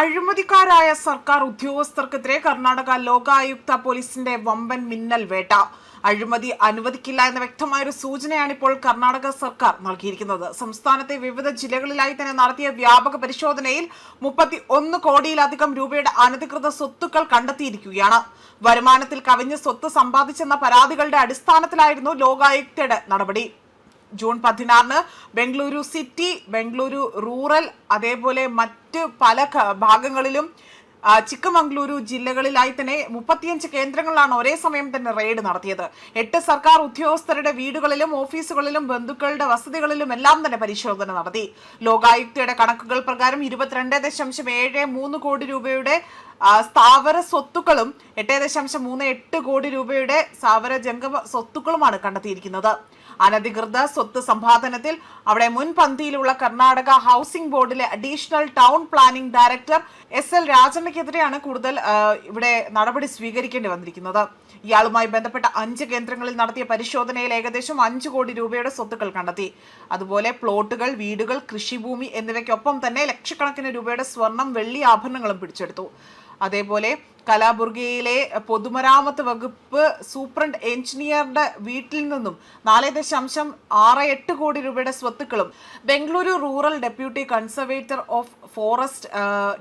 അഴിമതിക്കാരായ സർക്കാർ ഉദ്യോഗസ്ഥർക്കെതിരെ കർണാടക ലോകായുക്ത പോലീസിന്റെ വമ്പൻ മിന്നൽ വേട്ട. അഴിമതി അനുവദിക്കില്ല എന്ന വ്യക്തമായൊരു സൂചനയാണ് ഇപ്പോൾ കർണാടക സർക്കാർ നൽകിയിരിക്കുന്നത്. സംസ്ഥാനത്തെ വിവിധ ജില്ലകളിലായി തന്നെ നടത്തിയ വ്യാപക പരിശോധനയിൽ 31 കോടിയിലധികം രൂപയുടെ അനധികൃത സ്വത്തുക്കൾ കണ്ടെത്തിയിരിക്കുകയാണ്. വരുമാനത്തിൽ കവിഞ്ഞ സ്വത്ത് സമ്പാദിച്ചെന്ന പരാതികളുടെ അടിസ്ഥാനത്തിലായിരുന്നു ലോകായുക്തയുടെ നടപടി. June 16 Bengaluru city, Bengaluru rural, അതേപോലെ മറ്റ് പല ഭാഗങ്ങളിലും ചിക്കമംഗളൂരു ജില്ലകളിലായി തന്നെ 35 കേന്ദ്രങ്ങളിലാണ് ഒരേ സമയം തന്നെ റെയ്ഡ് നടത്തിയത്. 8 സർക്കാർ ഉദ്യോഗസ്ഥരുടെ വീടുകളിലും ഓഫീസുകളിലും ബന്ധുക്കളുടെ വസതികളിലും എല്ലാം തന്നെ പരിശോധന നടത്തി. ലോകായുക്തയുടെ കണക്കുകൾ പ്രകാരം 22.73 കോടി രൂപയുടെ സ്ഥാവര സ്വത്തുക്കളും 8.38 കോടി രൂപയുടെ സ്ഥാവര ജംഗമ സ്വത്തുക്കളുമാണ് കണ്ടെത്തിയിരിക്കുന്നത്. അനധികൃത സ്വത്ത് സമ്പാദനത്തിൽ അവിടെ മുൻപന്തിയിലുള്ള കർണാടക ഹൗസിംഗ് ബോർഡിലെ additional town planning director SL രാജണ്ണയ്ക്കെതിരെയാണ് കൂടുതൽ ഇവിടെ നടപടി സ്വീകരിക്കേണ്ടി വന്നിരിക്കുന്നത്. ഇയാളുമായി ബന്ധപ്പെട്ട 5 കേന്ദ്രങ്ങളിൽ നടത്തിയ പരിശോധനയിൽ ഏകദേശം 5 കോടി രൂപയുടെ സ്വത്തുക്കൾ കണ്ടെത്തി. അതുപോലെ പ്ലോട്ടുകൾ, വീടുകൾ, കൃഷിഭൂമി എന്നിവയ്ക്കൊപ്പം തന്നെ ലക്ഷക്കണക്കിന് രൂപയുടെ സ്വർണം, വെള്ളി ആഭരണങ്ങളും പിടിച്ചെടുത്തു. അതേപോലെ കലാബുർഗിയിലെ പൊതുമരാമത്ത് വകുപ്പ് സൂപ്രണ്ട് എഞ്ചിനീയറുടെ വീട്ടിൽ നിന്നും 4.68 കോടി രൂപയുടെ സ്വത്തുക്കളും, Bengaluru rural deputy conservator of forest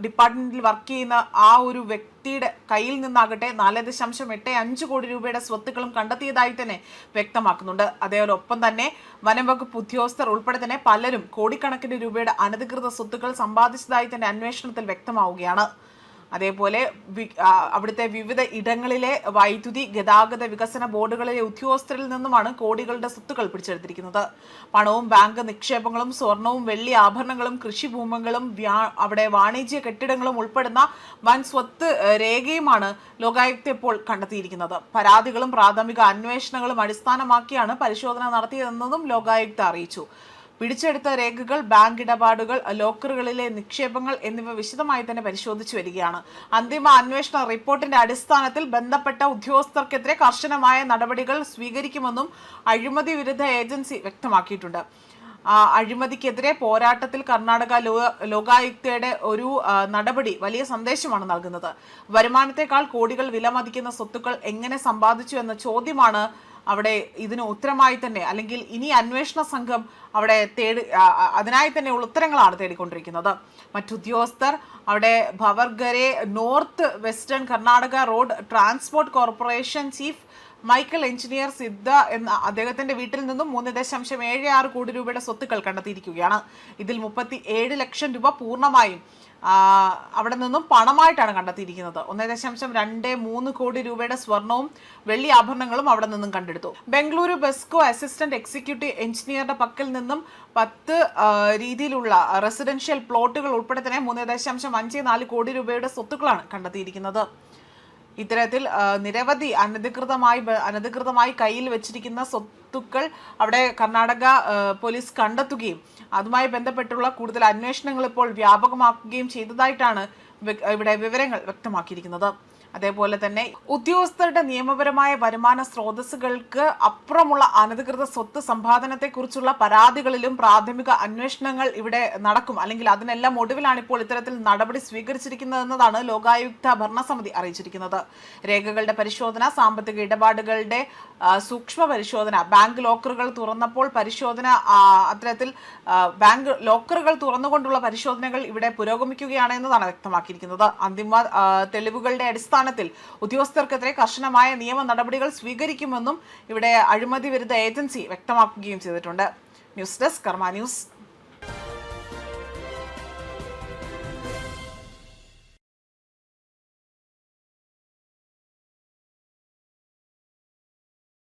ഡിപ്പാർട്ട്മെന്റിൽ വർക്ക് ചെയ്യുന്ന ആ ഒരു വ്യക്തിയുടെ കയ്യിൽ നിന്നാകട്ടെ 4.85 കോടി രൂപയുടെ സ്വത്തുക്കളും കണ്ടെത്തിയതായി തന്നെ വ്യക്തമാക്കുന്നുണ്ട്. അതേപോലൊപ്പം തന്നെ വനം വകുപ്പ് ഉദ്യോഗസ്ഥർ ഉൾപ്പെടെ തന്നെ പലരും കോടിക്കണക്കിന് രൂപയുടെ അനധികൃത സ്വത്തുക്കൾ സമ്പാദിച്ചതായി തന്നെ അന്വേഷണത്തിൽ വ്യക്തമാവുകയാണ്. അതേപോലെ അവിടുത്തെ വിവിധ ഇടങ്ങളിലെ വൈദ്യുതി, ഗതാഗത വികസന ബോർഡുകളിലെ ഉദ്യോഗസ്ഥരിൽ നിന്നുമാണ് കോടികളുടെ സ്വത്തുക്കൾ പിടിച്ചെടുത്തിരിക്കുന്നത്. പണവും ബാങ്ക് നിക്ഷേപങ്ങളും സ്വർണവും വെള്ളി ആഭരണങ്ങളും കൃഷിഭൂമികളും അവിടെ വാണിജ്യ കെട്ടിടങ്ങളും ഉൾപ്പെടുന്ന വൻ സ്വത്ത് രേഖയുമാണ് ലോകായുക്ത ഇപ്പോൾ കണ്ടെത്തിയിരിക്കുന്നത്. പരാതികളും പ്രാഥമിക അന്വേഷണങ്ങളും അടിസ്ഥാനമാക്കിയാണ് പരിശോധന നടത്തിയതെന്നതും ലോകായുക്ത അറിയിച്ചു. പിടിച്ചെടുത്ത രേഖകൾ, ബാങ്ക് ഇടപാടുകൾ, ലോക്കറുകളിലെ നിക്ഷേപങ്ങൾ എന്നിവ വിശദമായി തന്നെ പരിശോധിച്ചു വരികയാണ്. അന്തിമ അന്വേഷണ റിപ്പോർട്ടിന്റെ അടിസ്ഥാനത്തിൽ ബന്ധപ്പെട്ട ഉദ്യോഗസ്ഥർക്കെതിരെ കർശനമായ നടപടികൾ സ്വീകരിക്കുമെന്നും അഴിമതി വിരുദ്ധ ഏജൻസി വ്യക്തമാക്കിയിട്ടുണ്ട്. അഴിമതിക്കെതിരെ പോരാട്ടത്തിൽ കർണാടക ലോകായുക്തയുടെ ഒരു നടപടി വലിയ സന്ദേശമാണ് നൽകുന്നത്. വരുമാനത്തെക്കാൾ കോടികൾ വിലമതിക്കുന്ന സ്വത്തുക്കൾ എങ്ങനെ സമ്പാദിച്ചു എന്ന ചോദ്യമാണ് അവിടെ ഇതിന് ഉത്തരമായി തന്നെ, അല്ലെങ്കിൽ ഇനി അന്വേഷണ സംഘം അവിടെ അതിനായി തന്നെയുള്ള ഉത്തരങ്ങളാണ് തേടിക്കൊണ്ടിരിക്കുന്നത്. മറ്റുദ്യോഗസ്ഥർ അവിടെ ഭവർഗരെ north western Karnataka road transport corporation chief mechanical engineer Siddha എന്ന അദ്ദേഹത്തിന്റെ വീട്ടിൽ നിന്നും 3.76 കോടി രൂപയുടെ സ്വത്തുക്കൾ കണ്ടെത്തിയിരിക്കുകയാണ്. ഇതിൽ 37 ലക്ഷം രൂപ പൂർണ്ണമായും അവിടെ നിന്നും പണമായിട്ടാണ് കണ്ടെത്തിയിരിക്കുന്നത്. 1.23 കോടി രൂപയുടെ സ്വർണവും വെള്ളി ആഭരണങ്ങളും അവിടെ നിന്നും കണ്ടെടുത്തു. ബംഗളൂരു ബെസ്കോ അസിസ്റ്റന്റ് എക്സിക്യൂട്ടീവ് എഞ്ചിനീയറുടെ പക്കൽ നിന്നും 10 രീതിയിലുള്ള റെസിഡൻഷ്യൽ പ്ലോട്ടുകൾ ഉൾപ്പെടെ തന്നെ 3.54 കോടി രൂപയുടെ സ്വത്തുക്കളാണ് കണ്ടെത്തിയിരിക്കുന്നത്. ഇത്തരത്തിൽ നിരവധി അനധികൃതമായി കയ്യിൽ വെച്ചിരിക്കുന്ന സ്വത്തുക്കൾ അവിടെ കർണാടക പോലീസ് കണ്ടെത്തുകയും അതുമായി ബന്ധപ്പെട്ടുള്ള കൂടുതൽ അന്വേഷണങ്ങൾ ഇപ്പോൾ വ്യാപകമാക്കുകയും ചെയ്തതായിട്ടാണ് ഇവിടെ വിവരങ്ങൾ വ്യക്തമാക്കിയിരിക്കുന്നത്. അതേപോലെ തന്നെ ഉദ്യോഗസ്ഥരുടെ നിയമപരമായ വരുമാന സ്രോതസ്സുകൾക്ക് അപ്പുറമുള്ള അനധികൃത സ്വത്ത് സമ്പാദനത്തെക്കുറിച്ചുള്ള പരാതികളിലും പ്രാഥമിക അന്വേഷണങ്ങൾ ഇവിടെ നടക്കും, അല്ലെങ്കിൽ അതിനെല്ലാം ഒടുവിലാണ് ഇപ്പോൾ ഇത്തരത്തിൽ നടപടി സ്വീകരിച്ചിരിക്കുന്നതെന്നതാണ് ലോകായുക്ത ഭരണസമിതി അറിയിച്ചിരിക്കുന്നത്. രേഖകളുടെ പരിശോധന, സാമ്പത്തിക ഇടപാടുകളുടെ സൂക്ഷ്മ പരിശോധന, ബാങ്ക് ലോക്കറുകൾ തുറന്നപ്പോൾ പരിശോധന, അത്തരത്തിൽ ബാങ്ക് ലോക്കറുകൾ തുറന്നുകൊണ്ടുള്ള പരിശോധനകൾ ഇവിടെ പുരോഗമിക്കുകയാണ് എന്നതാണ് വ്യക്തമാക്കിയിരിക്കുന്നത്. അന്തിമ തെളിവുകളുടെ അടിസ്ഥാനത്തിൽ ഉദ്യോഗസ്ഥർക്കെതിരെ കർശനമായ നിയമ നടപടികൾ സ്വീകരിക്കുമെന്നും ഇവിടെ അഴിമതി വിരുദ്ധ ഏജൻസി വ്യക്തമാക്കുകയും ചെയ്തിട്ടുണ്ട്. ന്യൂസ് ഡെസ്ക് കർമ്മ ന്യൂസ്.